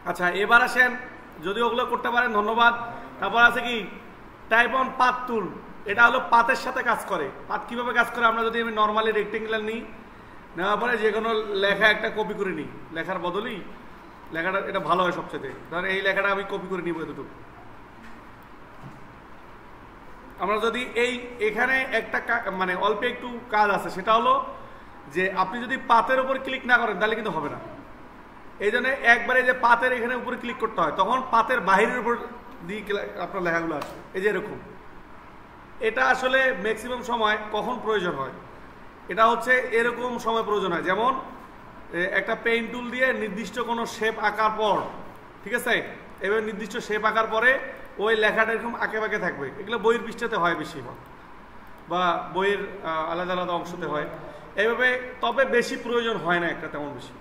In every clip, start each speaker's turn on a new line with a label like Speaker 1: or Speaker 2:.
Speaker 1: আচ্ছা এবার আসেন, যদি ওগুলো করতে পারেন ধন্যবাদ। তারপর আছে কি টাইপ অন পাত টুল, এটা হলো পাতের সাথে কাজ করে। পাত কিভাবে কাজ করে, আমরা যদি আমি নর্মালি রেক্টেঙ্গুলার নিই, নেওয়ার পরে যে কোনো লেখা একটা কপি করে নিই, লেখার বদলেই লেখাটা এটা ভালো হয় সবচেয়ে। ধরেন এই লেখাটা আমি কপি করে নিব এতটুকু। আমরা যদি এখানে একটা মানে অল্প একটু কাজ আছে, সেটা হলো যে আপনি যদি পাতের উপর ক্লিক না করেন তাহলে কিন্তু হবে না। এই জন্য একবারে যে পাতের এখানে উপরে ক্লিক করতে হয়, তখন পাতের বাহিরের উপর দিয়ে আপনার লেখাগুলো আসবে এই যে এরকম। এটা আসলে ম্যাক্সিমাম সময় কখন প্রয়োজন হয়, এটা হচ্ছে এরকম সময় প্রয়োজন হয়, যেমন একটা পেইন টুল দিয়ে নির্দিষ্ট কোনো শেপ আঁকার পর, ঠিক আছে, এবার নির্দিষ্ট শেপ আঁকার পরে ওই লেখাটা এরকম আঁকে বাঁকে থাকবে। এগুলো বইয়ের পৃষ্ঠাতে হয় বেশি, বা বইয়ের আলাদা আলাদা অংশতে হয় এইভাবে, তবে বেশি প্রয়োজন হয় না একটা তেমন বেশি।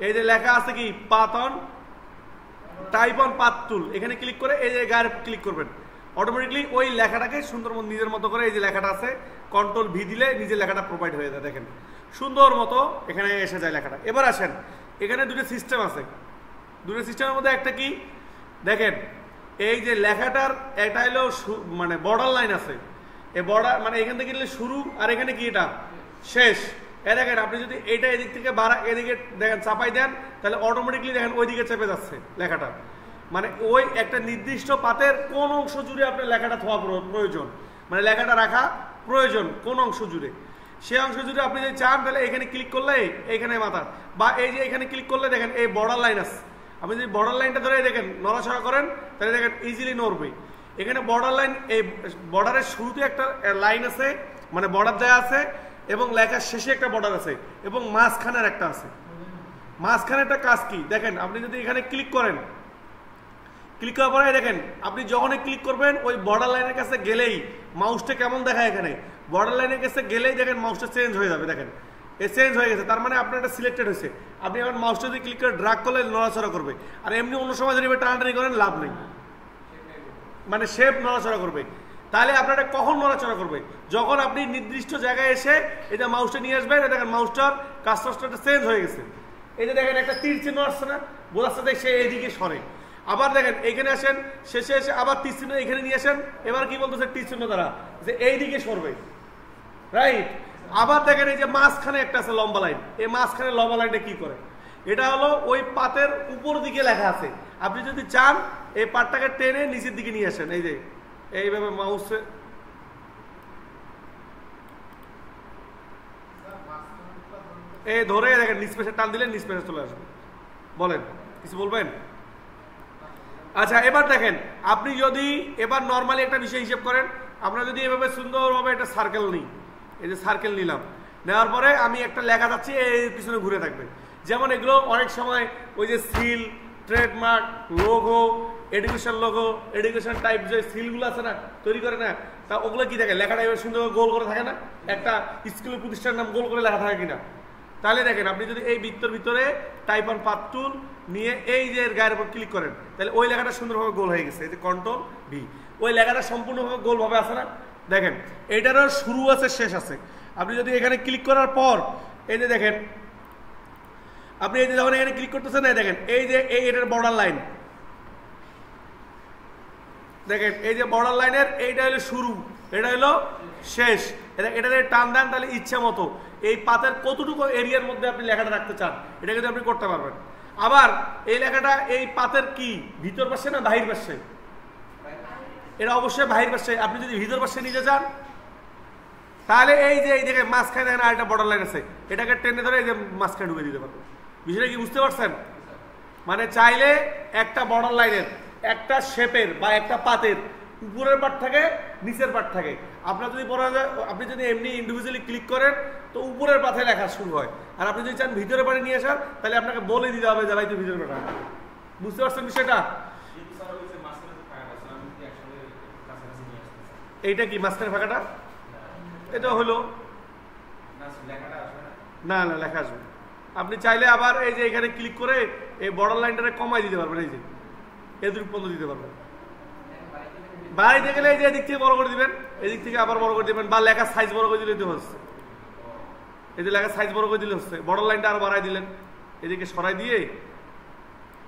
Speaker 1: এই যে লেখা আছে কি পাত অন, টাইপ অন পাত টুল, এখানে ক্লিক করে এই যে গায়ে ক্লিক করবেন, অটোমেটিকলি ওই লেখাটাকে সুন্দর মতো নিজের মতো করে, এই যে লেখাটা আছে কন্ট্রোল ভি দিলে নিজের লেখাটা প্রোভাইড হয়ে যায়। দেখেন সুন্দর মতো এখানে এসে যায় লেখাটা। এবার আসেন, এখানে দুটো সিস্টেম আছে, দুটো সিস্টেমের মধ্যে একটা কি দেখেন, এই যে লেখাটার এটা হলো মানে বর্ডার লাইন আছে, এই বর্ডার মানে এখান থেকে শুরু, আর এখানে কি এটা শেষ। দেখেন আপনি যদি এইটা এদিক থেকে এদিকে দেখেন চাপাই দেন, তাহলে অটোমেটিকলি দেখেন ওইদিকে চেপে যাচ্ছে লেখাটা। মানে ওই একটা নির্দিষ্ট পাতের কোন অংশ জুড়ে আপনার লেখাটা থাকা প্রয়োজন, মানে লেখাটা রাখা প্রয়োজন কোন অংশ জুড়ে, সেই অংশ জুড়ে আপনি যদি চান তাহলে এখানে ক্লিক করলে এইখানে মাথা, বা এই যে এখানে ক্লিক করলে দেখেন এই বর্ডার লাইন আছে, আপনি যদি বর্ডার লাইনটা ধরে দেখেন নড়াচড়া করেন তাহলে দেখেন ইজিলি নড়বে। এখানে বর্ডার লাইন, এই বর্ডারের শুরুতে একটা লাইন আছে, মানে বর্ডার দেওয়া আছে, এবং লেখার শেষে একটা বর্ডার আছে, এবং মাঝখানের একটা আছে। মাঝখানে একটা কাজ কি দেখেন, আপনি যদি এখানে ক্লিক করেন, ক্লিক করার পরে দেখেন আপনি যখনই ক্লিক করবেন ওই বর্ডার লাইনের কাছে গেলেই মাউসটা কেমন দেখায়, এখানে বর্ডার লাইনের কাছে গেলেই দেখেন মাউসটা চেঞ্জ হয়ে যাবে। দেখেন এ চেঞ্জ হয়ে গেছে, তার মানে আপনার এটা সিলেক্টেড হয়েছে। আপনি এখন মাউসটা যদি ক্লিক করে ড্রাগ করলে নড়াচড়া করবে, আর এমনি অন্য সময় যদি টানাটানি করেন লাভ নেই, মানে শেপ নড়াচড়া করবে। তাহলে আপনারা কখন নড়াচড়া করবে, যখন আপনি নির্দিষ্ট জায়গায় এসে এটা মাউসটা নিয়ে আসবেন, দেখেন মাউসটার কাজটা চেঞ্জ হয়ে গেছে। এই যে দেখেন একটা তীর চিহ্ন আসছে না, বোঝাচ্ছে সে এইদিকে সরে। আবার দেখেন এইখানে আসেন, শেষে এসে আবার তীর চিহ্ন এখানে নিয়ে আসেন, এবার কি বলতেছে তীর চিহ্ন দ্বারা যে এইদিকে সরবে, রাইট। আবার দেখেন এই যে মাঝখানে একটা আছে লম্বা লাইন, এই মাঝখানে লম্বা লাইনটা কি করে, এটা হলো ওই পাতের উপর দিকে লেখা আছে। আপনি যদি চান এই পাতটাকে টেনে নিচের দিকে নিয়ে আসেন, এই যে এইভাবে মাউসে এই ধরে দেখেন নিচ পেশে টান দিলে নিচ পেশে চলে আসবে। বলেন কিছু বলবেন? আচ্ছা এবার দেখেন, আপনি যদি এবার নর্মালি একটা বিষয় হিসেব করেন, আমরা যদি এভাবে সুন্দরভাবে একটা সার্কেল নিই, এই যে সার্কেল নিলাম, নেওয়ার পরে আমি একটা লেখা যাচ্ছি এই পিছনে ঘুরে থাকবে। যেমন এগুলো অনেক সময় ওই যে seal, trademark, logo, education type যে সিলগুলো আছে না, তৈরি করে না, তা ওগুলো কি থাকে, লেখাটা এবার সুন্দর গোল করে থাকে না, একটা স্কুলের প্রতিষ্ঠানের নাম গোল করে লেখা থাকে কিনা। তাহলে দেখেন আপনি যদি এই বৃত্তর ভিতরে টাইপ অন পাথ টুল নিয়ে এই যে গায়ের উপর ক্লিক করেন, তাহলে ওই লেখাটা সুন্দরভাবে গোল হয়ে গেছে। এই যে কন্ট্রোল ভি, ওই লেখাটা সম্পূর্ণভাবে গোলভাবে আছে না। দেখেন এইটারও শুরু আছে শেষ আছে। আপনি যদি এখানে ক্লিক করার পর এই যে দেখেন, আপনি এই যে যখন এখানে ক্লিক করতেছেন, দেখেন এই যে এটার বর্ডার লাইন, দেখেন এই যে বর্ডার লাইনের এইটা হলো শুরু, এটা হলো শেষ। এটা টান দেন তাহলে ইচ্ছা মতো এই পাতের কতটুকু এরিয়ার মধ্যে আপনি লেখাটা রাখতে চান এটা কিন্তু আপনি করতে পারবেন। আবার এই লেখাটা এই পাতের কি ভিতর পাশে না বাহির পাশে, এটা অবশ্যই বাহির পাশে। আপনি যদি ভিতর পাশে নিতে চান তাহলে এই যে এই জায়গায় মাঝখানে দেখেন আরেকটা বর্ডার লাইন আছে, এটাকে টেনে ধরে এই যে মাঝখানে ঢুকে দিতে পারবেন। বিষয়টা কি বুঝতে পারছেন? মানে চাইলে একটা বর্ডার লাইনের, একটা শেপের বা একটা পাতের উপরের পার্ট থাকে, নিচের পার্ট থাকে। আপনার যদি বলা যায়, আপনি যদি এমনি ইন্ডিভিজুয়ালি ক্লিক করেন তো উপরের পাতে লেখা শুরু হয়, আর আপনি যদি চান ভিতরের পাটে নিয়ে আসার, তাহলে আপনাকে বলে দিতে হবে যে ভাই তুই ভিতরের পাটা। বুঝতে পারছেন বিষয়টা? এইটা কি মাঝখানে ফাঁকাটা, এটা হলো না না লেখা আসবে। আপনি চাইলে আবার এই যে এখানে ক্লিক করে এই বর্ডার লাইনটাকে কমাই দিতে পারবেন, এই যে এদিক পর্যন্ত দিতে পারবেন। বাড়িতে গেলে এই যে এদিক থেকে বড় করে দিবেন, এদিক থেকে আবার বড় করে দিবেন, বা লেখার সাইজ বড় করে দিলে হচ্ছে, এই যে লেখার সাইজ বড় করে দিলে হচ্ছে। বর্ডার লাইনটা আরো বাড়াই দিলেন, এদিকে সরাই দিয়ে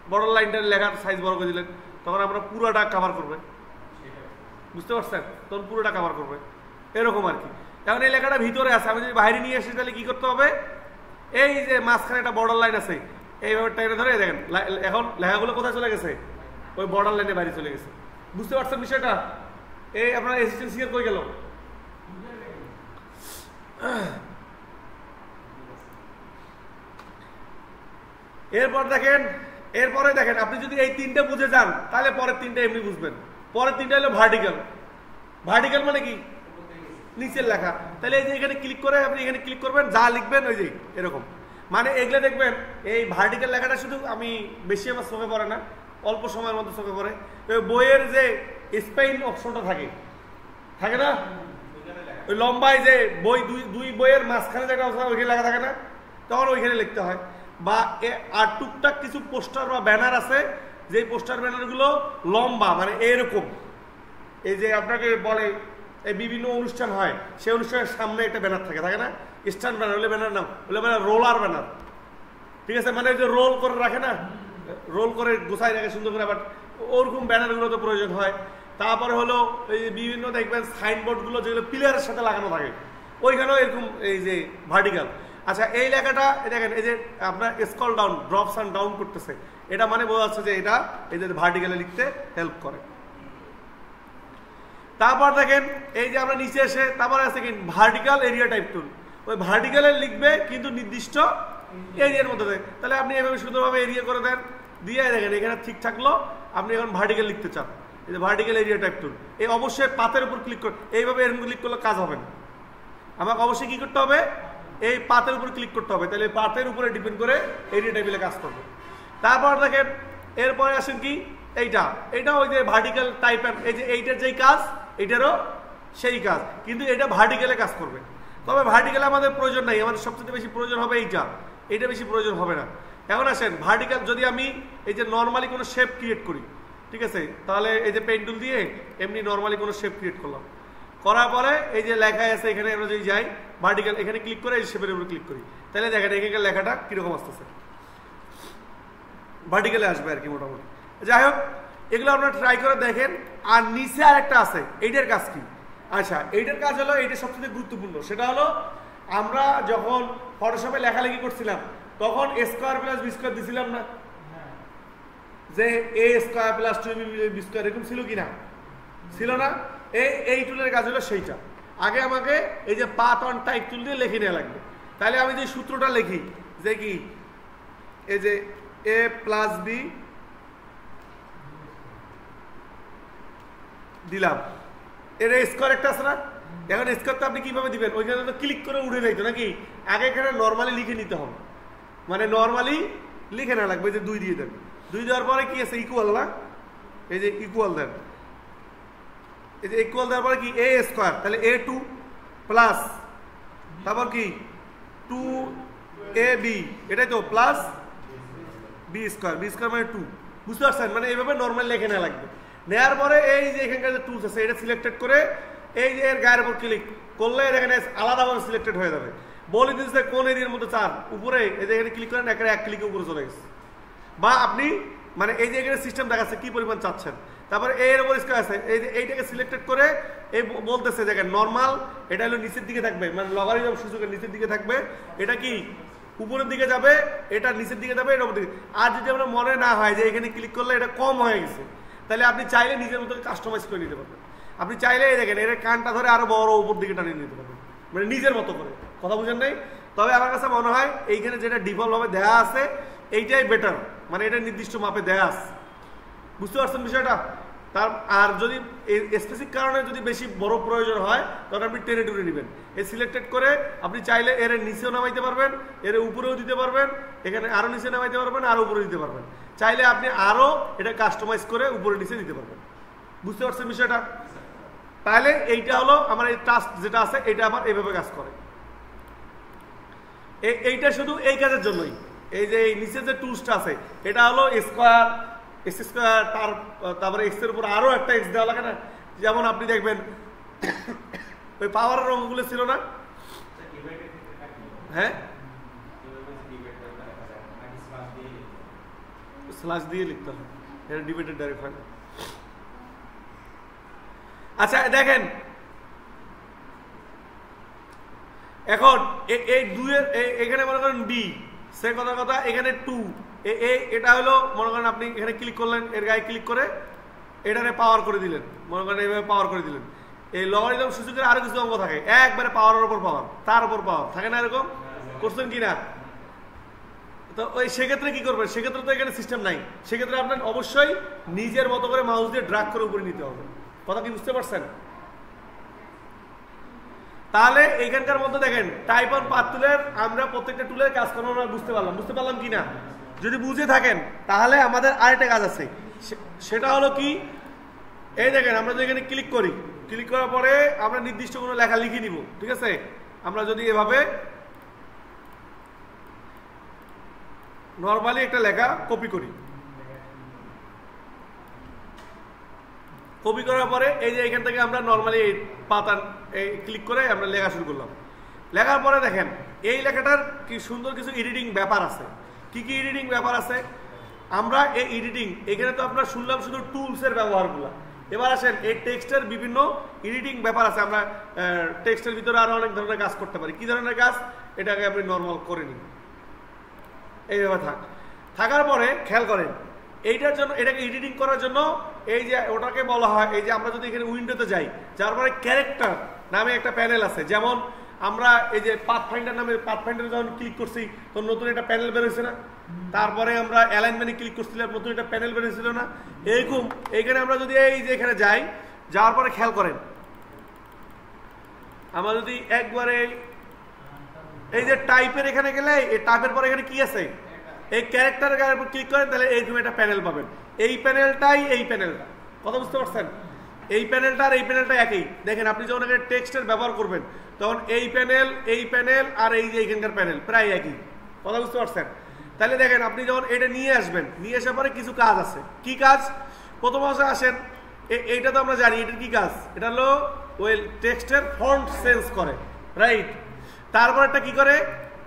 Speaker 1: বর্ডার লাইনটার লেখার সাইজ বড় করে দিলেন, তখন আমরা পুরোটা কাভার করবে, বুঝতে পারছেন? তখন পুরোটা কাভার করবে, এরকম আর কি। এখন এই লেখাটা ভিতরে আছে, আমি যদি বাইরে নিয়ে আসি তাহলে কি করতে হবে? এই যে মাঝখানে একটা বর্ডার লাইন আছে, এইভাবে টাইনে ধরে দেখেন এখন লেখাগুলো কোথায় চলে গেছে? ওই বর্ডার লাইনে বাইরে চলে গেছে। বুঝতে পারছেন বিষয়টা? এই আপনার অ্যাসিস্ট্যান্ট সিয়ার কই গেল? এরপরে দেখেন আপনি যদি এই তিনটে বুঝে যান তাহলে পরের তিনটে এমনি বুঝবেন। পরের তিনটা হলো ভার্টিক্যাল। ভার্টিক্যাল মানে কি? নিচের লেখা। তাহলে এই যে এখানে ক্লিক করে আপনি এখানে ক্লিক করবেন, যা লিখবেন ওই যে এরকম। মানে এগুলো দেখবেন এই ভার্টিক্যাল লেখাটা শুধু আমি বেশি আমার চোখে পড়ে না, অল্প সময়ের মধ্যে চোখে পড়ে। বইয়ের যে স্পেইন অপশনটা থাকে না, ওই লম্বায় যে বই দুই বইয়ের মাঝখানে যেটা ওইখানে লেখা থাকে না, তখন ওইখানে লিখতে হয়। বা আর টুকটাক কিছু পোস্টার বা ব্যানার আছে, যে পোস্টার ব্যানারগুলো লম্বা, মানে এরকম। এই যে আপনাকে বলে এই বিভিন্ন অনুষ্ঠান হয়, সেই অনুষ্ঠানের সামনে একটা ব্যানার থাকে না? স্ট্যান্ড ব্যানার, হলে ব্যানার নাম হলে ব্যানার রোলার ব্যানার, ঠিক আছে? মানে ওই যে রোল করে রাখে না, রোল করে গোছায় রাখে সুন্দর করে, বাট ওরকম ব্যানারগুলো তো প্রয়োজন হয়। তারপরে হলো এই বিভিন্ন দেখবেন সাইনবোর্ডগুলো যেগুলো পিলারের সাথে লাগানো থাকে, ওইখানেও এরকম এই যে ভার্টিক্যাল। আচ্ছা, এই লেখাটা দেখেন, এই যে আপনার scroll down, drops and down করতেছে, এটা মানে বোঝা যাচ্ছে যে এটা এই যে ভার্টিক্যালে লিখতে হেল্প করে। তারপর দেখেন এই যে আমরা নিচে এসে তারপরে আছে কি ভার্টিক্যাল এরিয়া টাইপ টুল। ওই ভার্টিক্যালে লিখবে কিন্তু নির্দিষ্ট এরিয়ার মধ্যে দেয়। তাহলে আপনি এভাবে সুন্দরভাবে এরিয়া করে দেন, দিয়ে দেখেন এখানে ঠিক থাকলো। আপনি এখন ভার্টিক্যাল লিখতে চান, এই যে ভার্টিক্যাল এরিয়া টাইপ টুল, এই অবশ্যই পাতের উপর ক্লিক করে, এইভাবে এরকম ক্লিক করলে কাজ হবে না। আমাকে অবশ্যই কি করতে হবে? এই পাতের উপর ক্লিক করতে হবে, তাহলে পাতের উপরে ডিপেন্ড করে এরিয়া টাইপে কাজ করবে। তারপর দেখেন এরপরে আসেন কি এইটা ওই যে ভার্টিক্যাল টাইপের, এই যে এইটার যেই কাজ এইটারও সেই কাজ, কিন্তু এটা ভার্টিক্যালে কাজ করবে। তবে ভার্টিক্যালে আমাদের প্রয়োজন নাই, আমাদের সবচেয়ে বেশি প্রয়োজন হবে এইটা বেশি প্রয়োজন হবে না। এখন আসেন ভার্টিক্যাল, যদি আমি এই যে নর্মালি কোনো শেপ ক্রিয়েট করি, ঠিক আছে, তাহলে এই যে পেন টুল দিয়ে এমনি নর্মালি কোনো শেপ ক্রিয়েট করলাম, করার পরে এই যে লেখায় আছে এখানে আমরা যদি যাই ভার্টিক্যাল, এখানে ক্লিক করে এই শেপের উপরে ক্লিক করি, তাহলে দেখেন এখানে লেখাটা কিরকম আসতেছে, ভার্টিক্যালে আসবে আর কি মোটামুটি। যাই হোক, এগুলো আপনারা ট্রাই করে দেখেন। আর নিচে আর একটা আছে, এইটার কাজ কি? আচ্ছা, এইটার কাজ হলো, এইটা সবচেয়ে গুরুত্বপূর্ণ। সেটা হলো আমরা যখন ফটোশপে লেখালেখি করছিলাম তখন স্কোয়ার প্লাস বি স্কোয়ার দিছিলাম না, যে এ স্কোয়ার প্লাস 2b স্কোয়ার এরকম ছিল কি না? ছিল না? এই টুলের কাজ হলো সেইটা। আগে আমাকে এই যে পাথ অন টাইপ টুল দিয়ে লিখে নেওয়া লাগবে। তাহলে আমি যে সূত্রটা লিখি যে কি, এই যে এ প্লাস বি দিলাম, এর স্কোয়ার একটা আছে না? এখন স্কোয়ারটা আপনি কিভাবে দিবেন? ওইখানে তো ক্লিক করে উঠে যাইতো নাকি? আগে এখানে নর্মালি লিখে নিতে হবে, মানে নর্মালি লিখে না লাগবে যে 2 দিয়ে দেন। 2 দেওয়ার পরে কি আছে? ইকুয়াল না? এই যে ইকুয়াল দেন, এই যে ইকুয়াল দেওয়ার পরে কি এ স্কোয়ার, তাহলে a2 প্লাস তারপর কি 2ab, এটাই তো, প্লাস বি স্কোয়ার মানে 2। বুঝতে পারছেন? মানে এইভাবে নর্মাল লিখে নেওয়া লাগবে। নেওয়ার পরে এই যে এখানকার যে টুলস আছে এটা সিলেক্টেড করে এই যে এর গায়ের উপর ক্লিক করলে এখানে আলাদাভাবে সিলেক্টেড হয়ে যাবে। বলে দিচ্ছে কোন এরিয়ার মধ্যে চান, উপরে এই যে এখানে ক্লিক করেন, এখানে এক ক্লিকে উপরে চলে গেছে। বা আপনি মানে এই যে এখানে সিস্টেম দেখাচ্ছে কি পরিমাণ চাচ্ছেন, তারপরে এর উপর স্কোয়ার আছে, এই যে এইটাকে সিলেক্টেড করে এই বলতেছে দেখেন নর্মাল, এটা হলো নিচের দিকে থাকবে, মানে লগারিদম সূচকের নিচের দিকে থাকবে, এটা কি উপরের দিকে যাবে, এটা নিচের দিকে যাবে, এটা উপর দিকে। আর যদি আপনার মনে না হয় যে এখানে ক্লিক করলে এটা কম হয়ে গেছে, তাহলে আপনি চাইলে নিজের মতো কাস্টমাইজ করে নিতে পারবেন। আপনি চাইলে দেখেন এর কানটা ধরে আরো বড় উপর দিকে টানিয়ে নিতে পারবেন, মানে নিজের মতো করে। কথা বুঝেন নাই? তবে আমার কাছে মনে হয় এইখানে যেটা ডিফল্ট ভাবে দেয়া আছে এইটাই বেটার, মানে এটা নির্দিষ্ট মাপে দেয়া আছে। বুঝতে পারছেন বিষয়টা? আর যদি স্পেসিফিক কারণে যদি বেশি বড় প্রয়োজন হয় তখন আপনি টেনে টুনে নেবেন। এই সিলেক্টেড করে আপনি চাইলে এর নিচেও নামাইতে পারবেন, এর উপরেও দিতে পারবেন, এখানে আরো নিচে নামাইতে পারবেন, আরো উপরে দিতে পারবেন। চাইলে আপনি আরো এটা কাস্টমাইজ করে উপরে নিচে দিতে পারবেন। বুঝতে পারছেন বিষয়টা? তাহলে এইটা হলো আমার এই টাস্ক যেটা আছে, এটা আবার এইভাবে কাজ করে। এইটা শুধু এই কাজের জন্যই। এই যে নিচে যে টুলসটা আছে এটা হলো স্কোয়ার, এক্স স্কোয়ার, তারপরে এক্স এর উপর আরো একটা এক্স দেওয়া লাগে না? যেমন আপনি দেখবেন ওই পাওয়ারের অঙ্কগুলো ছিল না? হ্যাঁ, স্ল্যাশ দিয়ে লিখতে হয়, এটা ডিবেটেড ডাইরেক্ট হয় না। আচ্ছা দেখেন এখন এই দুইয়ের এখানে মনে করেন ডি, সে কথা এখানে 2, এটা হলো মনে করেন আপনি এখানে ক্লিক করলেন, এর গায়ে ক্লিক করে এটারে পাওয়ার করে দিলেন, মনে করেন এইভাবে পাওয়ার করে দিলেন। এই লগারিদম সূচকের আরো কিছু অঙ্ক থাকে, একবারে পাওয়ারের উপর পাওয়ার, তার উপর পাওয়ার থাকে না, এরকম করছেন কিনা? তো ওই সেক্ষেত্রে কি করবেন, সেক্ষেত্রে তো এখানে সিস্টেম নাই, সেক্ষেত্রে আপনার অবশ্যই নিজের মতো করে মাউস দিয়ে ড্রাগ করে উপরে নিতে হবে। কথা কি বুঝতে পারছেন? তাহলে এখানকার মধ্যে দেখেন টাইপ অন পাথ টুলের আমরা প্রত্যেকটা টুলের কাজ করবো, আমরা বুঝতে পারলাম কিনা? যদি বুঝে থাকেন তাহলে আমাদের আরেকটা কাজ আছে, সেটা হলো কি, এই দেখেন আমরা যদি এখানে ক্লিক করি, ক্লিক করার পরে আমরা নির্দিষ্ট কোনো লেখা লিখে নিব, ঠিক আছে? আমরা যদি এভাবে নর্মালি একটা লেখা কপি করি, কপি করার পরে এই যে এখান থেকে আমরা নর্মালি পাতা ক্লিক করে আমরা লেখা শুরু করলাম। লেখার পরে দেখেন এই লেখাটার কি সুন্দর কিছু এডিটিং ব্যাপার আছে। কি কি এডিটিং ব্যাপার আছে? আমরা এই এডিটিং এখানে তো আপনারা শুনলাম শুধু টুলসের ব্যবহারগুলো। এবার আসেন এই টেক্সটের বিভিন্ন এডিটিং ব্যাপার আছে। আমরা টেক্সটের ভিতরে আরো অনেক ধরনের কাজ করতে পারি। কি ধরনের কাজ? এটাকে আপনি নর্মাল করে নিন, এইভাবে থাকার পরে খেয়াল করেন এইটার জন্য, এটাকে এডিটিং করার জন্য এই যে ওটাকে বলা হয়, এই যে আমরা যদি এখানে উইন্ডোতে যাই, যার পরে ক্যারেক্টার নামে একটা প্যানেল আছে। যেমন আমরা এই যে পাথফাইন্ডার নামে, পাথফাইন্ডারে যখন ক্লিক করছি তখন নতুন একটা প্যানেল বেরোচ্ছে না? তারপরে আমরা অ্যালাইনমেন্টে ক্লিক করছিলাম, নতুন একটা প্যানেল বেরোছিল না? এইরকম এইখানে আমরা যদি এই যে এখানে যাই, যাওয়ার পরে খেয়াল করেন আমরা যদি একবারে এই যে টাইপের এখানে গেলে, এই টাইপের পরে এখানে কি আছে, এই ক্যারেক্টারের গায়ের উপর ক্লিক করেন, তাহলে এইরকম একটা প্যানেল পাবেন। এই প্যানেলটাই এই প্যানেলটা, কথা বুঝতে পারছেন? এই প্যানেলটা আর এই প্যানেলটা একই। দেখেন আপনি যখন এখানে টেক্সটের ব্যবহার করবেন তখন এই প্যানেল আর এই যে এখানকার প্যানেল প্রায় একই, কথা বুঝতে পারছেন? তাহলে দেখেন আপনি যখন এটা নিয়ে আসবেন, নিয়ে আসার পরে কিছু কাজ আছে। কি কাজ? প্রথম আসেন এইটা তো আমরা জানি এটার কি কাজ, এটা হলো ওই টেক্সটের ফন্ট চেঞ্জ করে, রাইট? তারপর একটা কি করে,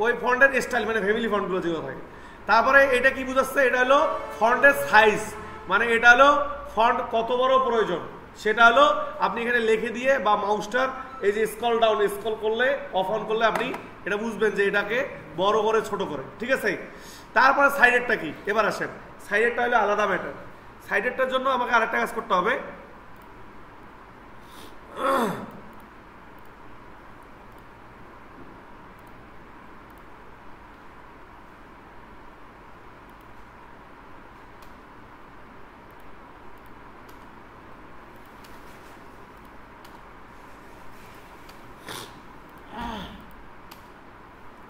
Speaker 1: ওই ফন্টের স্টাইল মানে ফ্যামিলি ফন্টগুলো যেগুলো থাকে। তারপরে এটা কি বুঝাচ্ছে, এটা হলো ফন্টের সাইজ, মানে এটা হলো ফন্ট কত বড় প্রয়োজন সেটা হলো আপনি এখানে লিখে দিয়ে বা মাউসটার এই যে স্ক্রল ডাউন স্ক্রল করলে অফ অন করলে আপনি এটা বুঝবেন যে এটাকে বড় করে ছোট করে, ঠিক আছে? তারপরে সাইডেরটা কি? এবার আসেন সাইডেরটা হলো আলাদা ম্যাটার। সাইডেরটার জন্য আমাকে আরেকটা কাজ করতে হবে।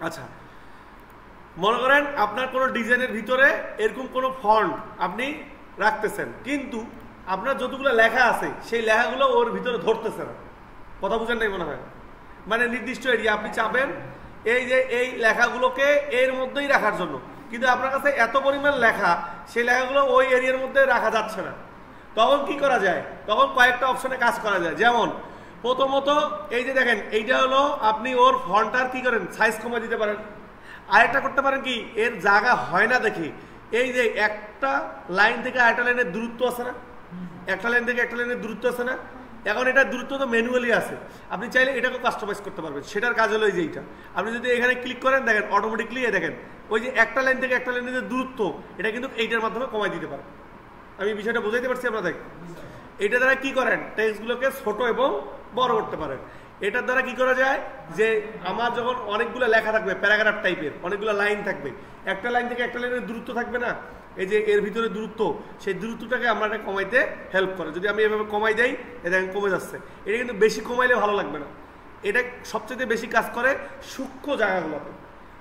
Speaker 1: আচ্ছা মনে করেন আপনার কোনো ডিজাইনের ভিতরে এরকম কোনো ফন্ট আপনি রাখতেছেন, কিন্তু আপনার যতগুলো লেখা আছে সেই লেখাগুলো ওর ভিতরে ধরতেছে না। কথা বুঝেন নাই মনে হয়? মানে নির্দিষ্ট এরিয়া আপনি চাবেন এই যে এই লেখাগুলোকে এর মধ্যেই রাখার জন্য, কিন্তু আপনার কাছে এত পরিমাণ লেখা, সেই লেখাগুলো ওই এরিয়ার মধ্যে রাখা যাচ্ছে না। তখন কি করা যায়? তখন কয়েকটা অপশনে কাজ করা যায়। যেমন প্রথমত এই যে দেখেন এইটা হলো আপনি ওর ফন্টটার কি করেন, সাইজ কমিয়ে দিতে পারেন। আরেকটা করতে পারেন কি, এর জায়গা হয় না দেখে এই যে একটা লাইন থেকে আরেকটা লাইনের দূরত্ব আছে না, একটা লাইন থেকে একটা লাইনের দূরত্ব আছে না, এখন এটার দূরত্ব তো ম্যানুয়ালি আছে, আপনি চাইলে এটাকে কাস্টমাইজ করতে পারবেন। সেটার কাজ হলো এই যে এইটা, আপনি যদি এখানে ক্লিক করেন দেখেন অটোমেটিকলি দেখেন ওই যে একটা লাইন থেকে একটা লাইনের যে দূরত্ব এটা কিন্তু এইটার মাধ্যমে কমাই দিতে পারেন। আমি বিষয়টা বুঝাইতে পারছি আপনাদের? এটা দ্বারা কি করেন, টেক্সটগুলোকে ছোট এবং বড় করতে পারেন। এটার দ্বারা কি করা যায় যে আমার যখন অনেকগুলো লেখা থাকবে, প্যারাগ্রাফ টাইপের অনেকগুলো লাইন থাকবে, একটা লাইন থেকে একটা লাইনের দূরত্ব থাকবে না, এই যে এর ভিতরে দূরত্ব, সেই দূরত্বটাকে আমরা এটা কমাইতে হেল্প করে। যদি আমি এভাবে কমাই দেই, এটা কমে যাচ্ছে। এটা কিন্তু বেশি কমাইলে ভালো লাগবে না। এটা সবচেয়ে বেশি কাজ করে সূক্ষ্ম জায়গাগুলোতে,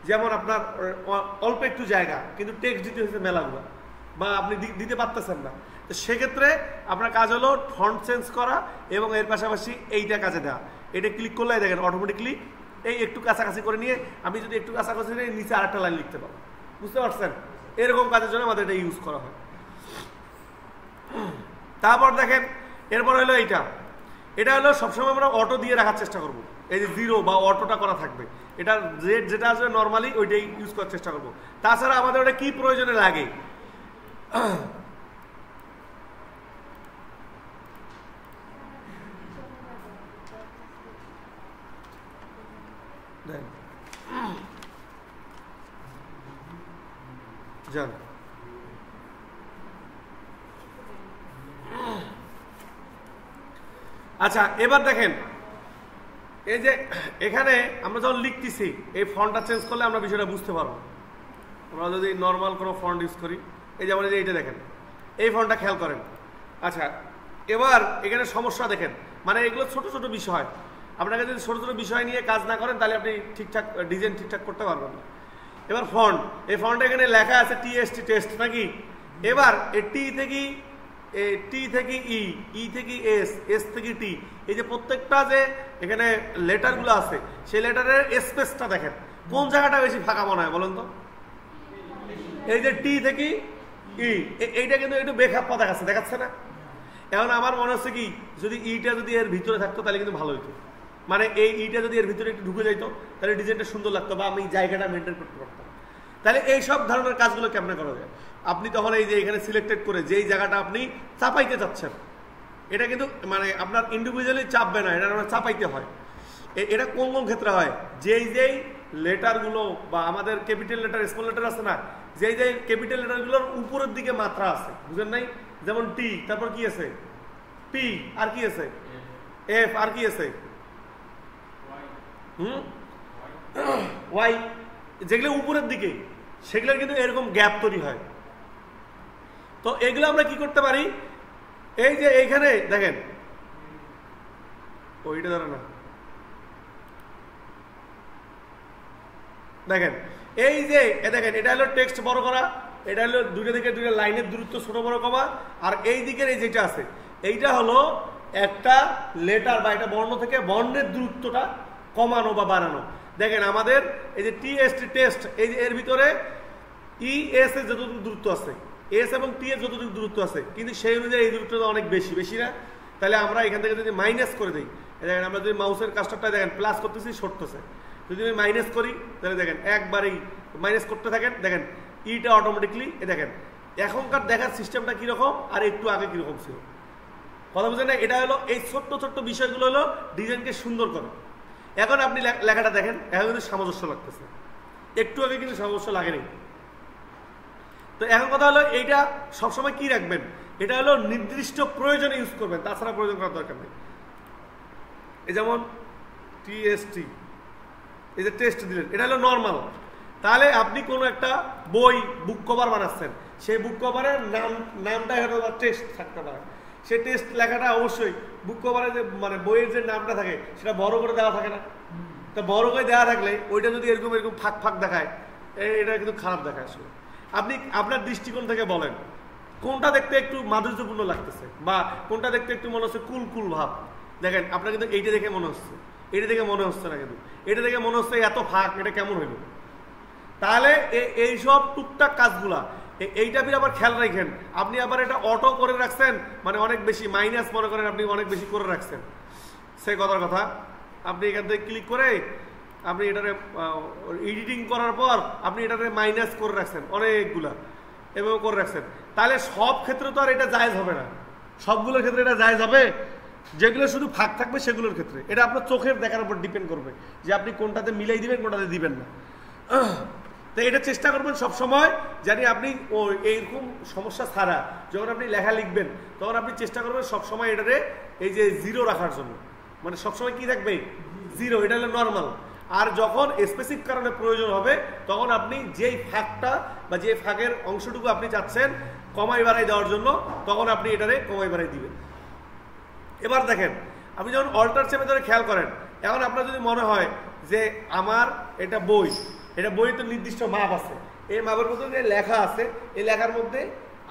Speaker 1: যেমন আপনার অল্প একটু জায়গা কিন্তু টেক্সট দিতে হচ্ছে মেলাগুলো, বা আপনি দিতে পারতেছেন না, তো সেক্ষেত্রে আপনার কাজ হলো ফন্ট চেঞ্জ করা এবং এর পাশাপাশি এইটা কাজে দেওয়া। এটা ক্লিক করলে দেখেন অটোমেটিকলি এই একটু কাছাকাছি করে নিয়ে আমি যদি একটু কাছাকাছি নিচে আরেকটা লাইন লিখতে পারবো, বুঝতে পারছেন? এরকম কাজের জন্য আমাদের এটা ইউজ করা হয়। তারপর দেখেন এরপর হলো এইটা, এটা হলো সবসময় আমরা অটো দিয়ে রাখার চেষ্টা করবো। এই যে জিরো বা অটোটা করা থাকবে, এটা যেটা আসবে নর্মালি ওইটাই ইউজ করার চেষ্টা করবো। তাছাড়া আমাদের ওটা কি প্রয়োজনে লাগে, যান আচ্ছা, এবার দেখেন এই যে এখানে আমরা যখন লিখতেছি এই ফন্টটা চেঞ্জ করলে আমরা বিষয়টা বুঝতে পারবো। আমরা যদি নর্মাল কোনো ফন্ট ইউজ করি, এই যেমন এই যে এইটা দেখেন, এই ফন্টটা খেয়াল করেন। আচ্ছা, এবার এখানে সমস্যা দেখেন, মানে এগুলো ছোট ছোট বিষয়, আপনাকে যদি ছোট ছোট বিষয় নিয়ে কাজ না করেন তাহলে আপনি ঠিকঠাক ডিজাইন ঠিকঠাক করতে পারবেন না। এবার ফন্ট, এই ফন্টে এখানে লেখা আছে টিএসটি টেস্ট নাকি। এবার এই টি থেকে ই, ই থেকে এস, এস থেকে টি, এই যে প্রত্যেকটা যে এখানে লেটারগুলো আছে সেই লেটারের স্পেসটা দেখেন কোন জায়গাটা বেশি ফাঁকা মনে হয় বলেন তো। এই যে টি থেকে ই, এইটা কিন্তু একটু বেখাপ্পা দেখাচ্ছে না। এখন আমার মনে হচ্ছে কি, যদি ইটা যদি এর ভিতরে থাকতো তাহলে কিন্তু ভালো হতো, মানে এই ইটা যদি এর ভিতরে একটু ঢুকে যাইতো তাহলে ডিজাইনটা সুন্দর লাগতো বা আমি জায়গাটা মেনটেন করতে পারতাম। তাহলে এই সব ধরনের কাজগুলো কেমনে করা যায়? আপনি তখন এই যে এখানে সিলেক্টেড করে যেই জায়গাটা আপনি চাপাইতে চাচ্ছেন, এটা কিন্তু মানে আপনার ইন্ডিভিজুয়ালি চাপবে না, এটা চাপাইতে হয়। এটা কোন কোন ক্ষেত্রে হয়? যেই লেটারগুলো বা আমাদের ক্যাপিটাল লেটার স্মল লেটার আছে না, যেই ক্যাপিটাল লেটারগুলোর উপরের দিকে মাত্রা আছে, বুঝেন নাই? যেমন টি, তারপর কি আছে পি, আর কি আছে এফ, আর কি আছে ওয়াই, যেগুলো উপরের দিকে সেগুলো কিন্তু এরকম গ্যাপ তৈরি হয়। তো এগুলো আমরা কি করতে পারি? এই যে এইখানে দেখেন, ওইটা ধরে না, দেখেন এই যে দেখেন, এটা হলো টেক্সট বড় করা, এটা হলো দুইটা দিকে দুইটা লাইনের দূরত্ব ছোট বড় করা, আর এই দিকের এই যেটা আছে এইটা হলো একটা লেটার বা একটা বর্ণ থেকে বর্ণের দূরত্বটা কমানো বা বাড়ানো। দেখেন আমাদের এই যে টিএসটি টেস্ট, এই যে এর ভিতরে ই এস এর যতটুকু দূরত্ব আছে, এস এবং টি এর যতটুকু দূরত্ব আছে, কিন্তু সেই অনুযায়ী এই দূরত্বটা অনেক বেশি না। তাহলে আমরা এখান থেকে যদি মাইনাস করে দিই, দেখেন আমরা যদি মাউসের কাজটা দেখেন প্লাস করতেছি সরতেছে, যদি আমি মাইনাস করি তাহলে দেখেন একবারেই মাইনাস করতে থাকেন, দেখেন ইটা অটোমেটিকলি দেখেন এখনকার দেখার সিস্টেমটা কিরকম আর একটু আগে কিরকম ছিল, কথা বুঝেন না? এটা হলো এই ছোট্ট ছোট্ট বিষয়গুলো হলো ডিজাইনকে সুন্দর করে। এখন আপনি লেখাটা দেখেন, এখন কিন্তু সামঞ্জস্য লাগতেছে, একটু আগে কিন্তু সামঞ্জস্য লাগেনি। তো এখন কথা হলো এইটা সবসময় কি রাখবেন, এটা হলো নির্দিষ্ট প্রয়োজনে ইউজ করবেন, তাছাড়া প্রয়োজন করার দরকার নেই। এই যেমন টিএসটি, এই যে টেস্ট দিলেন, এটা হলো নর্মাল। তাহলে আপনি কোনো একটা বই বুক কভার বানাচ্ছেন, সেই বুক কভারের নামটা হয়তো টেস্ট থাকতে পারে, সেই টেস্ট লেখাটা অবশ্যই বুক কভারে যে মানে বইয়ের যে নামটা থাকে সেটা বড় করে দেওয়া থাকে না। তা বড় করে দেওয়া থাকলে ওইটা যদি এরকম ফাঁক দেখায়, এটা কিন্তু খারাপ দেখায়। আসলে আপনি আপনার দৃষ্টিকোণ থেকে বলেন কোনটা দেখতে একটু মাধুর্যপূর্ণ লাগতেছে বা কোনটা দেখতে একটু মনে হচ্ছে কুল ভাব। দেখেন আপনার কিন্তু এইটা দেখে মনে হচ্ছে, এটা দেখে মনে হচ্ছে না, কিন্তু এটা দেখে মনে হচ্ছে এত ফাঁক, এটা কেমন হইল? তাহলে এইসব টুকটাক কাজগুলা এইটা আপনি আবার খেয়াল রাখেন। আপনি আবার এটা অটো করে রাখছেন, মানে অনেক বেশি মাইনাস মনে করেন আপনি অনেক বেশি করে রাখছেন, সে কথার কথা। আপনি এখান থেকে ক্লিক করে আপনি এটারে এডিটিং করার পর আপনি এটারে মাইনাস করে রাখছেন অনেকগুলা, এভাবে করে রাখছেন। তাহলে সব ক্ষেত্রে তো আর এটা জায়েজ হবে না, সবগুলোর ক্ষেত্রে এটা জায়েজ হবে। যেগুলো শুধু ফাঁক থাকবে সেগুলোর ক্ষেত্রে এটা আপনার চোখের দেখার উপর ডিপেন্ড করবে যে আপনি কোনটাতে মিলাই দিবেন কোনটাতে দিবেন না। তো এটা চেষ্টা করবেন সবসময় জানি আপনি এইরকম সমস্যা ছাড়া যখন আপনি লেখা লিখবেন তখন আপনি চেষ্টা করবেন সবসময় এটারে এই যে জিরো রাখার জন্য, মানে সবসময় কি থাকবে জিরো, এটা হলো নর্মাল। আর যখন স্পেসিফিক কারণে প্রয়োজন হবে তখন আপনি যেই ফাঁকটা বা যে ফাঁকের অংশটুকু আপনি চাচ্ছেন কমাই বাড়াই দেওয়ার জন্য তখন আপনি এটারে কমাই বাড়াই দিবেন। এবার দেখেন আপনি যখন অল্টার চেপে ধরে খেয়াল করেন, এখন আপনার যদি মনে হয় যে আমার এটা বই তো নির্দিষ্ট মাপ আছে, এই মাপের মধ্যে যে লেখা আছে এই লেখার মধ্যে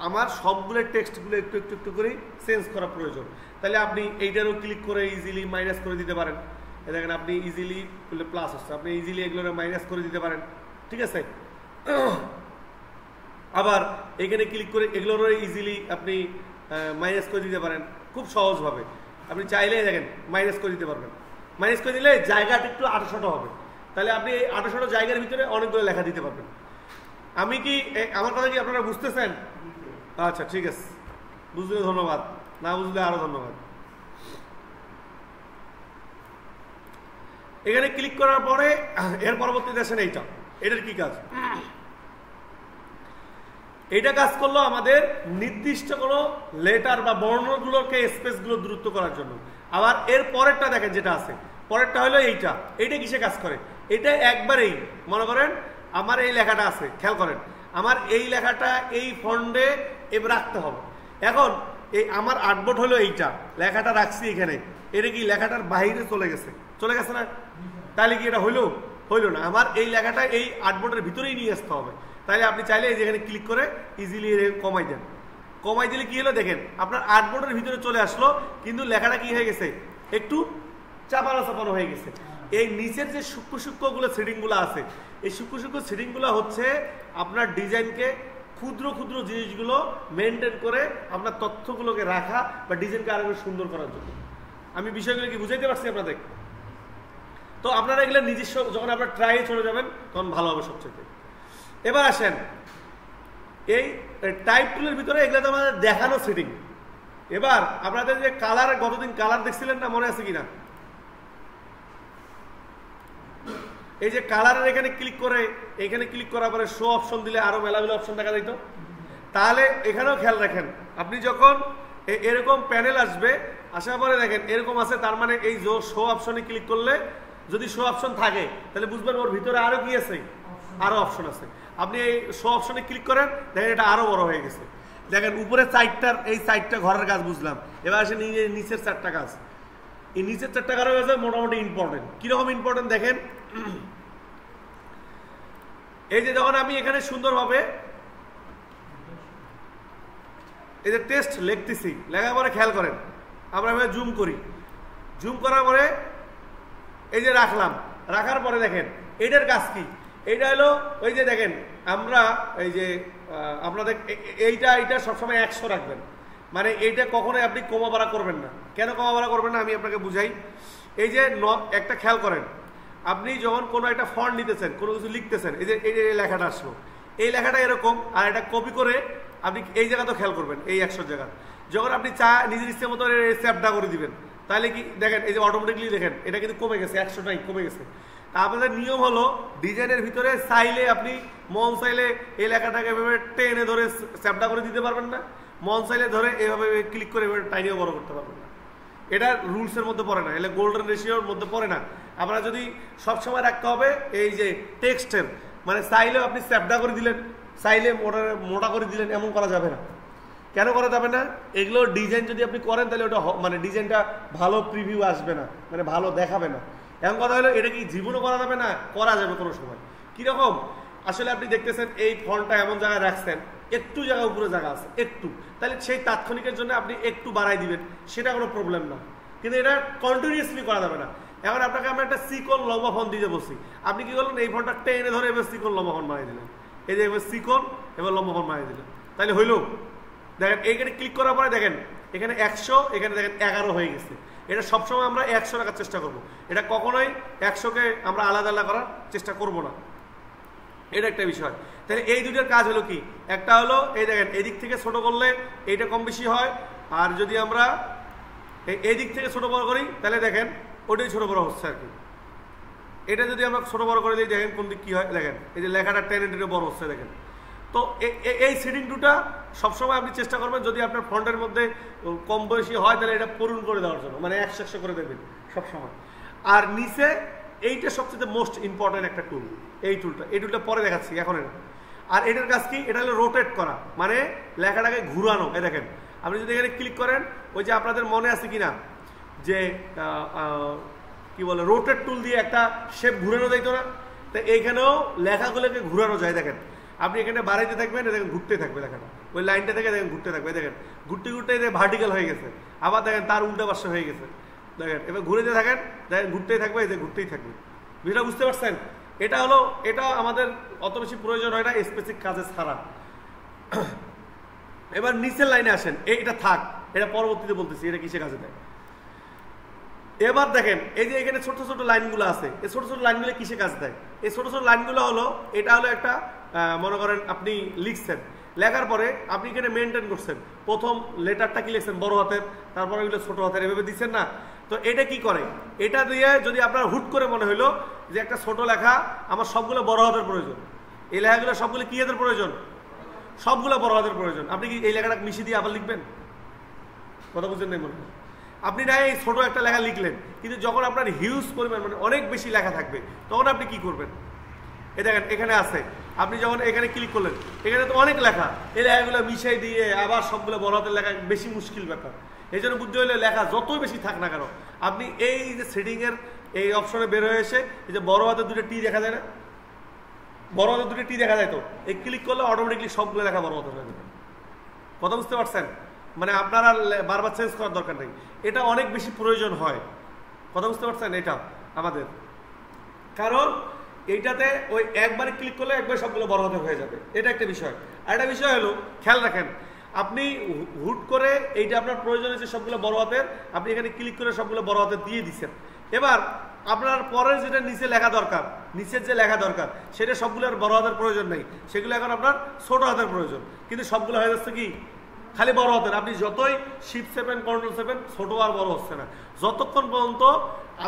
Speaker 1: আমার সবগুলো টেক্সটগুলো একটু করে চেঞ্জ করা প্রয়োজন, তাহলে আপনি এইটারও ক্লিক করে ইজিলি মাইনাস করে দিতে পারেন। দেখেন আপনি ইজিলি প্লাস হচ্ছে, আপনি ইজিলি এগুলো মাইনাস করে দিতে পারেন, ঠিক আছে? আবার এখানে ক্লিক করে এগুলোরও ইজিলি আপনি মাইনাস করে দিতে পারেন খুব সহজভাবে। আপনি চাইলেই দেখেন মাইনাস করে দিতে পারবেন, মাইনাস করে দিলে জায়গাটা একটু আটোশাটো হবে, তাহলে আপনি এই আটোশাটো জায়গার ভিতরে অনেকগুলো লেখা দিতে পারবেন। আমি কি আমার কথা কি আপনারা বুঝতেছেন? আচ্ছা ঠিক আছে, বুঝলে ধন্যবাদ, না বুঝলে আরো ধন্যবাদ। এখানে ক্লিক করার পরে এর পরবর্তীতে আসেন এইটা, এটার কি কাজ? এটা কাজ করলো আমাদের নির্দিষ্ট কোনো লেটার বা বর্ণগুলোকে স্পেসগুলো দূরত্ব করার জন্য। আবার এর পরেরটা দেখেন যেটা আছে, পরেরটা হলো এইটা। এইটা কিসে কাজ করে? এটা একবারেই মনে করেন আমার এই লেখাটা আছে, খেয়াল করেন আমার এই লেখাটা এই ফন্টে এবার রাখতে হবে। এখন এই আমার আর্টবোর্ড হলো এইটা, লেখাটা রাখছি এখানে, এটা কি লেখাটার বাইরে চলে গেছে? চলে গেছে না? তাহলে কি এটা হইলো? হইলো না। আমার এই লেখাটা এই আর্টবোর্ডের ভিতরেই নিয়ে আসতে হবে। তাহলে আপনি চাইলে এই যেখানে ক্লিক করে ইজিলি কমাই দেন। কমাই দিলে কি হলো দেখেন আপনার আর্টবোর্ডের ভিতরে চলে আসলো, কিন্তু লেখাটা কি হয়ে গেছে? একটু চাপানো চাপানো হয়ে গেছে। এই নিচের যে সূক্ষ্ম সূক্ষ্মগুলো সেটিংগুলো আছে, এই সূক্ষ্ম সূক্ষ্ম সেটিংগুলো হচ্ছে আপনার ডিজাইনকে ক্ষুদ্র ক্ষুদ্র জিনিসগুলো মেনটেন করে আপনার তথ্যগুলোকে রাখা বা ডিজাইনকে আরো সুন্দর করার জন্য। আমি বিষয়গুলো কি বুঝাইতে পারছি আপনাদের? তো আপনারা এগুলো নিজস্ব যখন আপনার ট্রাই চলে যাবেন তখন ভালো হবে সবচেয়ে। এবার আসেন এই টাইপ টুলের ভিতরে এগুলো তো আমাদের দেখানো সেটিং। এবার আপনাদের যে কালার, গতদিন কালার দেখছিলেন না, মনে আছে কিনা? এই যে কালারের এখানে ক্লিক করে, এখানে ক্লিক করার পরে শো অপশন দিলে আরো মেলামেলা অপশন দেখা যেত। তাহলে এখানেও খেয়াল রাখেন, আপনি যখন এরকম প্যানেল আসবে, আসার পরে দেখেন এরকম আছে, তার মানে এই শো অপশনে ক্লিক করলে যদি শো অপশন থাকে তাহলে বুঝবেন ওর ভিতরে আরো কি আছে, আরো অপশন আছে। আপনি এই শো অপশনে ক্লিক করেন, দেখেন এটা আরো বড় হয়ে গেছে। দেখেন উপরে সাইডটার, এই সাইডটা ঘরের কাজ বুঝলাম, এবার আসে নিচের চারটা কাজ। এই নিচের চারটা কাজ হচ্ছে মোটামুটি ইম্পর্টেন্ট। কিরকম ইম্পর্টেন্ট দেখেন, এই যে যখন আমি এখানে সুন্দরভাবে এই যে টেস্ট লিখতেছি, লেখার পরে খেয়াল করেন আমরা এভাবে জুম করি, জুম করার পরে এই যে রাখলাম, রাখার পরে দেখেন এইটার কাজ কি? এইটা হলো ওই যে দেখেন আমরা এই যে আপনাদের এইটা সবসময় 100 রাখবেন, মানে এইটা কখনোই আপনি কমা বাড়া করবেন না। কেন কমা বাড়া করবেন না আমি আপনাকে বুঝাই। এই যে একটা খেয়াল করেন, আপনি যখন কোনো একটা ফন্ট নিতেছেন, কোনো কিছু লিখতেছেন, এই যে এই লেখাটা আসলো, এই লেখাটা এরকম, আর এটা কপি করে আপনি এই জায়গাতেও খেয়াল করবেন, এই 100 জায়গা যখন আপনি নিজের ইচ্ছে মতো চ্যাপটা করে দিবেন, তাহলে কি দেখেন এই যে অটোমেটিকলি দেখেন এটা কিন্তু কমে গেছে, 100টাই কমে গেছে। তা আপনাদের নিয়ম হলো ডিজাইনের ভিতরে চাইলে আপনি মন চাইলে এই লেখাটাকে এভাবে টেনে ধরে চ্যাপটা করে দিতে পারবেন না, মন চাইলে ধরে এভাবে ক্লিক করে এভাবে টাইনিও বড় করতে পারবেন না। এটা রুলসের মধ্যে পড়ে না, এটা গোল্ডেন রেশিওর মধ্যে পড়ে না। আপনারা যদি সবসময় রাখতে হবে এই যে টেক্সটের, মানে চাইলেও আপনি চ্যাপটা করে দিলেন, চাইলে মোটা করে দিলেন, এমন করা যাবে না। কেন করা যাবে না? এগুলো ডিজাইন যদি আপনি করেন তাহলে ওটা মানে ডিজাইনটা ভালো প্রিভিউ আসবে না, মানে ভালো দেখাবে না। এমন কথা হলো এটা কি জীবনও করা যাবে না? করা যাবে কোনো সময়। কিরকম? আসলে আপনি দেখতেছেন এই ফন্টটা এমন জায়গায় রাখছেন, একটু জায়গা উপরে জায়গা আছে একটু, তাহলে সেই তাৎক্ষণিকের জন্য আপনি একটু বাড়াই দিবেন, সেটা কোনো প্রবলেম না। কিন্তু এটা কন্টিনিউয়াসলি করা যাবে না। এখন আপনাকে আমরা একটা সিকন লম্বা ফন্ট দিতে বসি, আপনি কি করলেন? এই ফন্টটা টেনে ধরে এবার সিকন লম্বা ফন্ট বানিয়ে দিলেন, এই যে এবার সিকন এবার লম্বা ফন্ট বানিয়ে দিলেন, তাহলে হইলো? দেখেন এইখানে ক্লিক করার পরে দেখেন এখানে 100, এখানে দেখেন 11 হয়ে গেছে। এটা সবসময় আমরা 100 রাখার চেষ্টা করব, এটা কখনোই 100কে আমরা আলাদা আলাদা করার চেষ্টা করব না। এটা একটা বিষয়। তাহলে এই দুটোর কাজ হলো কি? একটা হলো এই দেখেন এদিক থেকে ছোট করলে এইটা কম বেশি হয়, আর যদি আমরা এই দিক থেকে ছোট বড় করি তাহলে দেখেন ওটাই ছোট বড় হচ্ছে আর কি। এটা যদি আমরা ছোট বড় করে দিই দেখেন কোন দিক কী হয়, দেখেন এই যে লেখাটা টেনে টেনে বড় হচ্ছে দেখেন। তো এই সেটিং দুটা সবসময় আপনি চেষ্টা করবেন, যদি আপনার ফন্টের মধ্যে কম বেশি হয় তাহলে এটা পূরণ করে দেওয়ার জন্য, মানে 100 করে দেবেন সবসময়। আর নিচে এইটা সবচেয়ে মোস্ট ইম্পর্টেন্ট একটা টুল, এই টুলটা পরে দেখাচ্ছি, এখন এটা। আর এটার কাজ কি? এটা হলো রোটেট করা, মানে লেখাটাকে ঘুরানো। এই দেখেন আপনি যদি এখানে ক্লিক করেন, ওই যে আপনাদের মনে আছে কিনা যে কি বলে রোটেট টুল দিয়ে একটা শেপ ঘুরানো যাইত না? তো এইখানেও লেখাগুলোকে ঘুরানো যায়। দেখেন আপনি এখানে বাড়াইতে থাকবেন, দেখেন ঘুরতে থাকবে লেখাটা, ওই লাইনটা থেকে দেখেন ঘুরতে থাকবে, দেখেন ঘুরতে ঘুরতে ভার্টিক্যাল হয়ে গেছে, আবার দেখেন তার উল্টা পাশে হয়ে গেছে, দেখেন এবার ঘুরেতে থাকেন, দেখেন ঘুরতেই থাকবে, এই যে ঘুরতেই থাকবে। বিষয়টা বুঝতে পারছেন? এটা হলো, এটা আমাদের অত বেশি প্রয়োজন হয় না স্পেসিফিক কাজে ছাড়া। এবার নিচের লাইনে আসেন, এটা থাক, এটা পরবর্তীতে বলতেছি এটা কিসে কাজে দেয়। এবার দেখেন এই যে এখানে ছোট ছোট লাইনগুলো আছে, এই ছোট ছোট লাইনগুলো কিসে কাজ দেয়? এই ছোট ছোট লাইনগুলো হলো, এটা হলো একটা মনে করেন আপনি লিখছেন, লেখার পরে আপনি এখানে মেনটেন করছেন, প্রথম লেটারটা কি লিখছেন বড় হাতের, তারপরে এগুলো ছোট হাতের, এভাবে দিচ্ছেন না। তো এটা কি করে, এটা দিয়ে যদি আপনার হুট করে মনে হইলো যে একটা ছোট লেখা আমার সবগুলো বড় হাতের প্রয়োজন, এই লেখাগুলো সবগুলো কি হাতের প্রয়োজন, সবগুলো বড় হাতের প্রয়োজন, আপনি কি এই লেখাটা মিশিয়ে দিয়ে আবার লিখবেন? কথা বুঝছেন নাই মনে হয়? আপনি না এই ছোট একটা লেখা লিখলেন, কিন্তু যখন আপনার হিউজ পরিমাণ মানে অনেক বেশি লেখা থাকবে তখন আপনি কি করবেন? এই দেখেন এখানে আছে, আপনি যখন এখানে ক্লিক করলেন এখানে তো অনেক লেখা, এই লেখাগুলো মিশাই দিয়ে আবার সবগুলো বড় হাতের লেখা বেশি মুশকিল ব্যাপার। এই জন্য বুঝতে হলে লেখা যতই বেশি থাক না কেন, আপনি এই যে সেটিংয়ের এই অপশনে বের হয়ে এসে এই যে বড় হাতের দুটো টি দেখা যায় না, বড় হাতের দুটো টি দেখা যায়, তো এই ক্লিক করলে অটোমেটিকলি সবগুলো লেখা বড় হাতের হয়ে যাবে। কথা বুঝতে পারছেন? মানে আপনার আর বারবার চেঞ্জ করার দরকার নেই, এটা অনেক বেশি প্রয়োজন হয়। কথা বুঝতে পারছেন? এটা আমাদের, কারণ এইটাতে ওই একবারে ক্লিক করলে একবার সবগুলো বড় হাতে হয়ে যাবে, এটা একটা বিষয়। আর একটা বিষয় হলো খেয়াল রাখেন, আপনি হুট করে এইটা আপনার প্রয়োজন হচ্ছে সবগুলো বড় হাতের, আপনি এখানে ক্লিক করে সবগুলো বড় হাতে দিয়ে দিচ্ছেন। এবার আপনার পরের যেটা নিচে লেখা দরকার, নিচের যে লেখা দরকার সেটা সবগুলোর বড় হাতের প্রয়োজন নেই, সেগুলো এখন আপনার ছোট হাতের প্রয়োজন, কিন্তু সবগুলো হয়ে যাচ্ছে কি খালি বড় হাতের। আপনি যতই শিফট 7 কন্ট্রোল 7 ছোট আর বড় হচ্ছে না, যতক্ষণ পর্যন্ত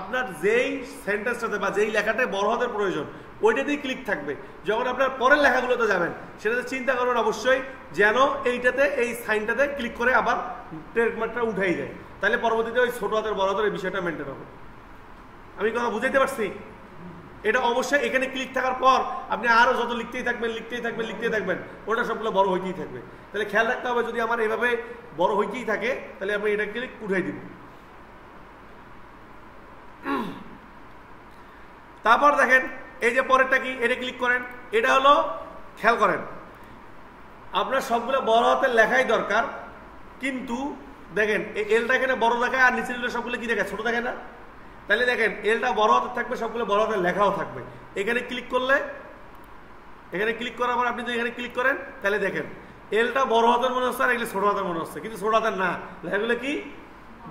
Speaker 1: আপনার যেই সেন্টেন্সটাতে বা যেই লেখাটায় বড় হাতের প্রয়োজন ওইটাতেই ক্লিক থাকবে। যখন আপনার পরের লেখাগুলোতে যাবেন সেটাতে চিন্তা করবেন অবশ্যই যেন এইটাতে এই সাইনটাতে ক্লিক করে আবার ট্রেডমার্কটা উঠাই যায়, তাহলে পরবর্তীতে ওই ছোট হাতের বড় হাতের এই বিষয়টা মেনটেন হবে। আমি কথা বুঝাইতে পারছি? এটা অবশ্যই এখানে ক্লিক থাকার পর আপনি আরো যত লিখতেই থাকবেন লিখতেই থাকবেন লিখতেই থাকবেন, ওটা সবগুলো বড় হইতেই থাকবে। তাহলে খেয়াল রাখতে হবে, যদি আমার এভাবে বড় হইতেই থাকে তাহলে আমি এটা ক্লিক উঠাই দিব। তারপর দেখেন এই যে পরেরটা কি, এটা ক্লিক করেন, এটা হলো খেয়াল করেন আপনার সবগুলো বড় হাতের লেখাই দরকার, কিন্তু দেখেন এই এলটা এখানে বড় দেখায় আর নিচের সবগুলো কি দেখায় ছোট দেখায় না। তাহলে দেখেন এলটা বড় হাতের থাকবে, সবগুলো বড় হাতের লেখাও থাকবে। এখানে ক্লিক করলে, এখানে ক্লিক করার পর আপনি যদি এখানে ক্লিক করেন তাহলে দেখেন এলটা বড় হাতের মনে হচ্ছে আর এগুলো ছোট হাতের মনে হচ্ছে, কিন্তু ছোট হাতের না, লেখাগুলো কি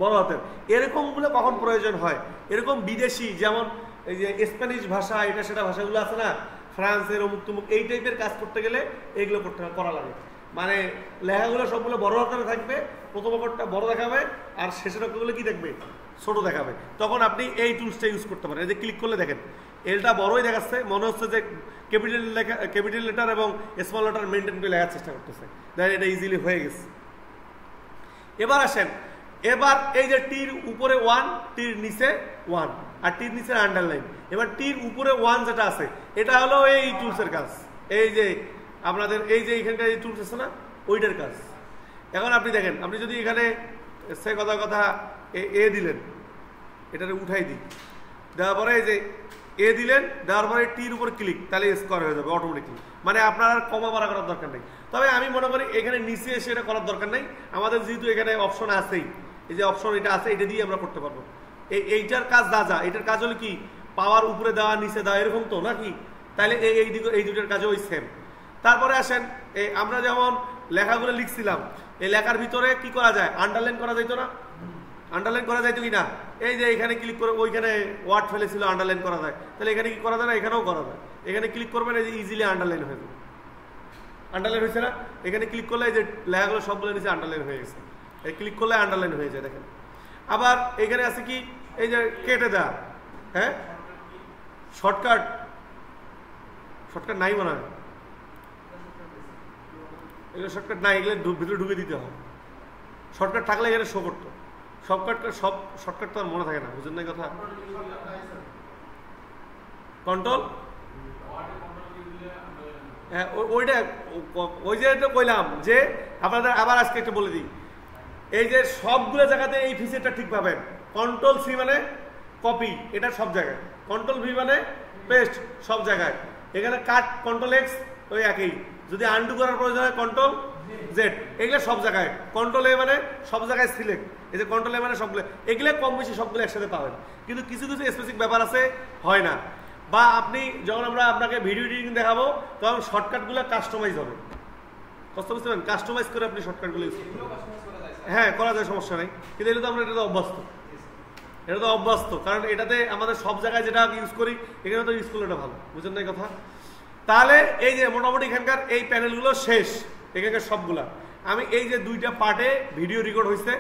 Speaker 1: বড় হাতের। এরকমগুলো কখন প্রয়োজন হয়, এরকম বিদেশি যেমন এই যে স্প্যানিশ ভাষা এটা সেটা ভাষাগুলো আছে না, ফ্রান্সের অমুক তুমুক, এই টাইপের কাজ করতে গেলে এইগুলো করা লাগে। মানে লেখাগুলো সবগুলো বড় হাতের থাকবে, প্রথম অক্ষরটা বড় দেখাবে আর শেষের অক্ষরগুলো কি দেখবে ছোট দেখাবে, তখন আপনি এই টুলসটা ইউজ করতে পারেন। এই যে ক্লিক করলে দেখেন এলটা বড়ই দেখাচ্ছে, মনে হচ্ছে যে ক্যাপিটাল লেটার এবং স্মল লেটার মেনটেন করে লেখার চেষ্টা করতেছে, দেখেন এটা ইজিলি হয়ে গেছে। এবার আসেন, এবার এই যে টির উপরে 1, টির নিচে 1 আর টির নিচে আন্ডারলাইন। এবার টির উপরে 1 যেটা আছে এটা হলো এই টুলসের কাজ, এই যে আপনাদের এই যে এখানকার এই টুলস আছে না ওইটার কাজ। এখন আপনি দেখেন, আপনি যদি এখানে সে কথা এ দিলেন, এটারে উঠাই দিই, দেওয়ার পরে এই যে এ দিলেন, দেওয়ার পরে টির উপর ক্লিক, তাহলে স্কোয়ার হয়ে যাবে অটোমেটিকলি, মানে আপনার আর কমা বাড়া করার দরকার নেই। তবে আমি মনে করি এখানে নিচে এসে এটা করার দরকার নেই, আমাদের যেহেতু এখানে অপশন আছেই, এই যে অপশন এটা আছে এটা দিয়ে আমরা করতে পারবো। এইটার কাজ যা এটার কাজ হলো কি পাওয়ার উপরে দেওয়া নিচে দেওয়া এরকম তো নাকি, তাহলে এই দুটোর কাজও ওই সেম। তারপরে আসেন আমরা যেমন লেখাগুলো লিখছিলাম, এই লেখার ভিতরে কি করা যায়, আন্ডারলাইন করা যাইতো না, আন্ডারলাইন করা যাইতো কি না, এই যে এখানে ক্লিক করে ওইখানে ওয়ার্ড ফেলেছিল আন্ডারলাইন করা যায়, তাহলে এখানে কি করা যায় না, এখানেও করা যায়। এখানে ক্লিক করবেন এই যে ইজিলি আন্ডারলাইন হয়ে যাবে, আন্ডারলাইন হয়েছে না, এখানে ক্লিক করলে এই যে লেখাগুলো সবগুলো নিচে আন্ডারলাইন হয়ে গেছে, এই ক্লিক করলে আন্ডারলাইন হয়ে যায় দেখেন। আবার এখানে আছে কি এই যে কেটে দেওয়া, হ্যাঁ শর্টকাট নাই মনে হয়, এগুলো শর্টকাট নাই, এগুলো ভিতরে ঢুকে দিতে হয়। শর্টকাট থাকলে এখানে শো করতো, সব শর্টকাট তো আর মনে থাকে না, বুঝেন না কথা। কন্ট্রোল হ্যাঁ ওইটা ওই যে কইলাম যে আপনাদের আবার আজকে একটু বলে দিই, এই যে সবগুলো জায়গাতে এই ফিচারটা ঠিক পাবেন। কন্ট্রোল সি মানে কপি, এটা সব জায়গায়, কন্ট্রোল ভি মানে পেস্ট সব জায়গায়, এখানে কাট কন্ট্রোল এক্স ওই একই, যদি আনডু করার প্রয়োজন হয় কন্ট্রোল জেড, এগুলো সব জায়গায়। কন্ট্রোল এ মানে সব জায়গায় সিলেক্ট, এই যে কন্ট্রোল এ মানে সবগুলো, এগুলো কম বেশি সবগুলো একসাথে পাবেন, কিন্তু কিছু কিছু স্পেসিফিক ব্যাপার আছে হয় না। বা আপনি যখন আমরা আপনাকে ভিডিও এডিটিং দেখাবো তখন শর্টকাটগুলো কাস্টমাইজ হবে, বুঝতে পারবেন, কাস্টমাইজ করে আপনি শর্টকাটগুলো ইউজ করতে পারেন। হ্যাঁ করা যায়, সমস্যা নেই, কিন্তু এটা তো আমরা এটা তো অভ্যস্ত, কারণ এটাতে আমাদের সব জায়গায় যেটা ইউজ করি এখানে তো ইউজ করলে এটা ভালো, বুঝলেন না কথা। তাহলে এই যে মোটামুটি এখানকার এই প্যানেলগুলো শেষ, এখানকার সবগুলা। আমি এই যে 2টা পার্টে ভিডিও রেকর্ড হয়েছে